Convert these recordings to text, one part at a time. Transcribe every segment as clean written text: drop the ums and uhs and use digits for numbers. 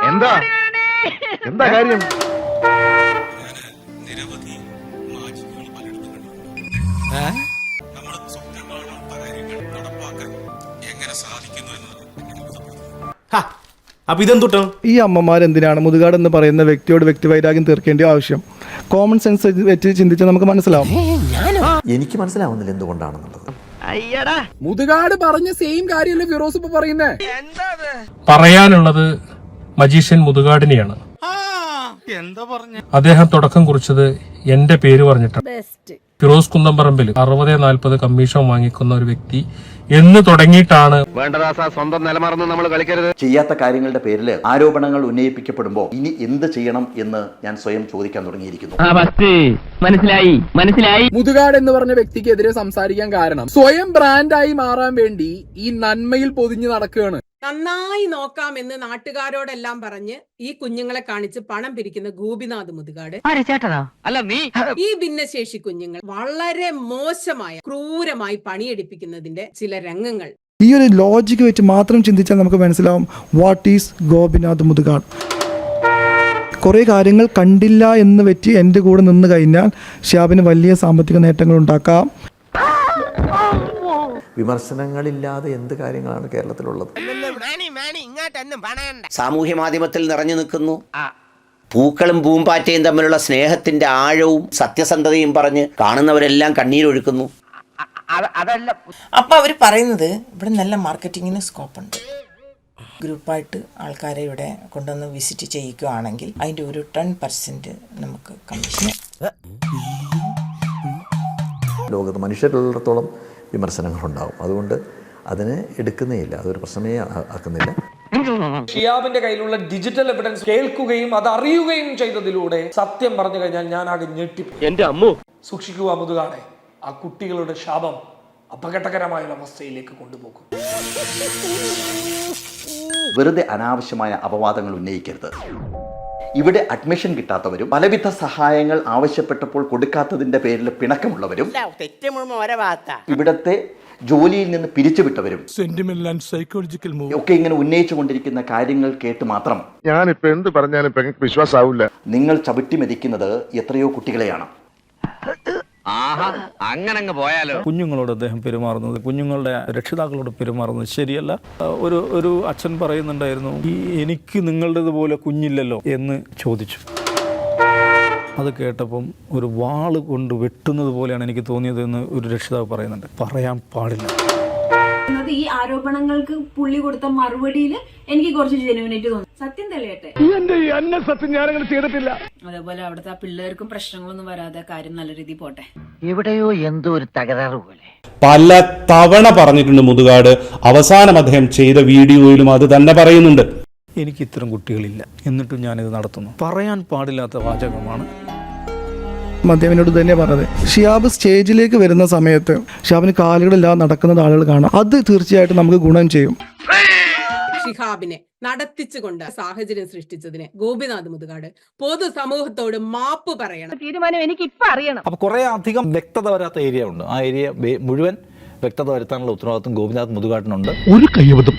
എന്താ എന്താ കാര്യം? നിരവധി മാജിക്കുകൾ പലയിടത്തും നമ്മൾ സ്വപ്നം കാണാത്ത കാര്യങ്ങൾ നടപ്പാക്കാൻ എങ്ങനെ സാധിക്കുന്നു എന്നത്. അപ്പൊ ഇതെന്തുട്ടോ? ഈ അമ്മമാരെന്തിനാണ് മുതുകാട് എന്ന് പറയുന്ന വ്യക്തിയോട് വ്യക്തിവൈരാഗ്യം തീർക്കേണ്ട ആവശ്യം? കോമൺ സെൻസ് വെച്ച് ചിന്തിച്ചാൽ നമുക്ക് മനസ്സിലാവും. എനിക്ക് മനസ്സിലാവുന്നില്ല എന്തുകൊണ്ടാണെന്നുള്ളത്. മുതുകാട് പറഞ്ഞ സെയിം കാര്യമല്ലേ ഫിറോസ് ഇപ്പൊ പറയുന്നേ? പറയാനുള്ളത് മജീഷ്യൻ മുതുകാടിനെയാണ്. അദ്ദേഹം തുടക്കം കുറിച്ചത് എന്റെ പേര് പറഞ്ഞിട്ടാണ്. ഫിറോസ് കുന്നംപറമ്പിൽ 60-40 കമ്മീഷൻ വാങ്ങിക്കുന്ന ഒരു വ്യക്തി എന്ന് തുടങ്ങിയിട്ടാണ്. വേണ്ടദാസ, സ്വന്തം നിലമറന്ന് നമ്മൾ കളിക്കരുത്. ചെയ്യാത്ത കാര്യങ്ങളുടെ പേരിൽ ആരോപണങ്ങൾ ഉന്നയിപ്പിക്കപ്പെടുമ്പോൾ ഇനി എന്ത് ചെയ്യണം എന്ന് ഞാൻ സ്വയം ചോദിക്കാൻ തുടങ്ങിയിരിക്കുന്നു. മനസ്സിലായി. മുതുകാട് എന്ന് പറഞ്ഞ വ്യക്തിക്കെതിരെ സംസാരിക്കാൻ കാരണം സ്വയം ബ്രാൻഡായി മാറാൻ വേണ്ടി ഈ നന്മയിൽ പൊതിഞ്ഞു നടക്കുകയാണ്. നന്നായി നോക്കാമെന്ന് നാട്ടുകാരോടെല്ലാം പറഞ്ഞ് ഈ കുഞ്ഞുങ്ങളെ കാണിച്ച് പണം പിരിക്കുന്ന ഗോപിനാഥ് മുതുകാട്, ഈ ഭിന്നശേഷി കുഞ്ഞുങ്ങൾ വളരെ മോശമായ ക്രൂരമായി പണിയെടുപ്പിക്കുന്നതിന്റെ ചില രംഗങ്ങൾ. ഈ ഒരു ലോജിക്ക് വെച്ച് മാത്രം ചിന്തിച്ചാൽ നമുക്ക് മനസ്സിലാവും വാട്ട് ഈസ് ഗോപിനാഥ് മുതുകാട്. കുറേ കാര്യങ്ങൾ കണ്ടില്ല എന്ന് വെച്ച് എൻ്റെ കൂടെ നിന്ന് കഴിഞ്ഞാൽ ഷിഹാബിന് വലിയ സാമ്പത്തിക നേട്ടങ്ങൾ ഉണ്ടാക്കാം. വിമർശനങ്ങളില്ലാതെ എന്ത് കാര്യങ്ങളാണ് കേരളത്തിലുള്ളത്? സാമൂഹ്യ മാധ്യമത്തിൽ നിറഞ്ഞു നിൽക്കുന്നു. പൂക്കളും പൂമ്പാറ്റയും തമ്മിലുള്ള സ്നേഹത്തിന്റെ ആഴവും സത്യസന്ധതയും പറഞ്ഞ് കാണുന്നവരെല്ലാം കണ്ണീരൊഴുക്കുന്നു. അപ്പൊ അവര് പറയുന്നത് ഇവിടെ നല്ല മാർക്കറ്റിങ്ങിന് സ്കോപ്പ് ഉണ്ട്. ഗ്രൂപ്പായിട്ട് ആൾക്കാരെ ഇവിടെ കൊണ്ടുവന്ന് വിസിറ്റ് ചെയ്യിക്കുകയാണെങ്കിൽ അതിന്റെ ഒരു 10% നമുക്ക് കമ്മീഷൻ. ലോകത്ത് മനുഷ്യരുള്ളിടത്തോളം വിമർശനങ്ങളുണ്ടാവും. അതുകൊണ്ട് അതിനെ എടുക്കുന്നേയില്ല, അതൊരു പ്രശ്നമേ ആക്കുന്നില്ല. ഷിഹാബിന്റെ കയ്യിലുള്ള ഡിജിറ്റൽ എവിഡൻസ് കേൾക്കുകയും അത് അറിയുകയും ചെയ്തതിലൂടെ സത്യം പറഞ്ഞു കഴിഞ്ഞാൽ ഞാൻ ആകെ ഞെട്ടി. എന്റെ അമ്മു, സൂക്ഷിക്കുക മുതുകാടെ, ആ കുട്ടികളുടെ ശാപം അപകടകരമായ അവസ്ഥയിലേക്ക് കൊണ്ടുപോകും. വെറുതെ അനാവശ്യമായ അപവാദങ്ങൾ ഉന്നയിക്കരുത്. ഇവിടെ അഡ്മിഷൻ കിട്ടാത്തവരും പലവിധ സഹായങ്ങൾ ആവശ്യപ്പെട്ടപ്പോൾ കൊടുക്കാത്തതിന്റെ പേരിൽ പിണക്കമുള്ളവരും ഇവിടത്തെ ജോലിയിൽ നിന്ന് പിരിച്ചുവിട്ടവരും ഒക്കെ ഇങ്ങനെ ഉന്നയിച്ചു കൊണ്ടിരിക്കുന്ന കാര്യങ്ങൾ കേട്ട് മാത്രം ഞാനിപ്പോ എന്ത് പറഞ്ഞാലും വിശ്വാസാവില്ല. നിങ്ങൾ ചവിട്ടി മെതിക്കുന്നത് എത്രയോ കുട്ടികളെയാണ്. അങ്ങനെ പോയാലോ? കുഞ്ഞുങ്ങളോട് അദ്ദേഹം പെരുമാറുന്നത്, കുഞ്ഞുങ്ങളുടെ രക്ഷിതാക്കളോട് പെരുമാറുന്നത് ശരിയല്ല. ഒരു അച്ഛൻ പറയുന്നുണ്ടായിരുന്നു, എനിക്ക് നിങ്ങളുടേതുപോലെ കുഞ്ഞില്ലല്ലോ എന്ന് ചോദിച്ചു. അത് കേട്ടപ്പം ഒരു വാള് കൊണ്ട് വെട്ടുന്നത് പോലെയാണ് എനിക്ക് തോന്നിയതെന്ന് ഒരു രക്ഷിതാവ് പറയുന്നുണ്ട്. പറയാൻ പാടില്ല. ഈ ആരോപണങ്ങൾക്ക് പുള്ളി കൊടുത്ത മറുപടിയിൽ എനിക്ക് കുറച്ച് ജെനുവിനായിട്ട് തോന്നി. സത്യം തെളിയട്ടെ. അതേപോലെ അവിടുത്തെ ആ പിള്ളേർക്കും പ്രശ്നങ്ങളൊന്നും വരാതെ കാര്യം നല്ല രീതിയിൽ പോട്ടെ. എവിടെയോ എന്തോ ഒരു തകരാറ് പോലെ പല തവണ പറഞ്ഞിട്ടുണ്ട് മുതുകാട്. അവസാനം അദ്ദേഹം ചെയ്ത വീഡിയോയിലും അത് തന്നെ പറയുന്നുണ്ട്. എനിക്ക് ഇത്തരം കുട്ടികളില്ല, എന്നിട്ടും ഞാനിത് നടത്തുന്നു. പറയാൻ പാടില്ലാത്ത വാചകമാണ്. മദ്യവിനോട് തന്നെ പറഞ്ഞത്. ഷിഹാബ് സ്റ്റേജിലേക്ക് വരുന്ന സമയത്ത് ഷിഹാബിന് കാലുകളില്ലാതെ നടക്കുന്നത് ആളുകൾ കാണാം. അത് തീർച്ചയായിട്ടും നമുക്ക് ഗുണം ചെയ്യും. ഷിഹാബിനെ നടത്തിച്ചുകൊണ്ട് സാഹചര്യം സൃഷ്ടിച്ചതിന് ഗോപിനാഥ് മുതുകാട് പൊതുസമൂഹത്തോട് മാപ്പ് പറയണം. തീരുമാനം എനിക്ക് ഇപ്പൊ അറിയണം. അപ്പൊ കുറെ അധികം വ്യക്തത വരാത്ത ഏരിയ ഉണ്ട്. ആ ഏരിയ മുഴുവൻ വ്യക്തത വരുത്താനുള്ള ഉത്തരവാദിത്വം ഗോപിനാഥ് മുതുകാടിനുണ്ട്. ഒരു കയ്യബദ്ധം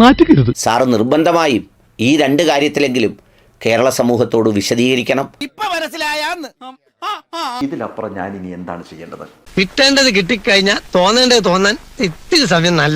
നാറ്റുകരുത്. സാറ് നിർബന്ധമായും ഈ 2 കാര്യത്തിലെങ്കിലും കേരള സമൂഹത്തോട് വിശദീകരിക്കണം. ഇതിലപ്പുറം ഞാൻ ഇനി എന്താണ് ചെയ്യേണ്ടത്? കിട്ടേണ്ടത് കിട്ടിക്കഴിഞ്ഞാൽ തോന്നേണ്ടത് തോന്നാൻ ഇത്തിരി സമയം നല്ല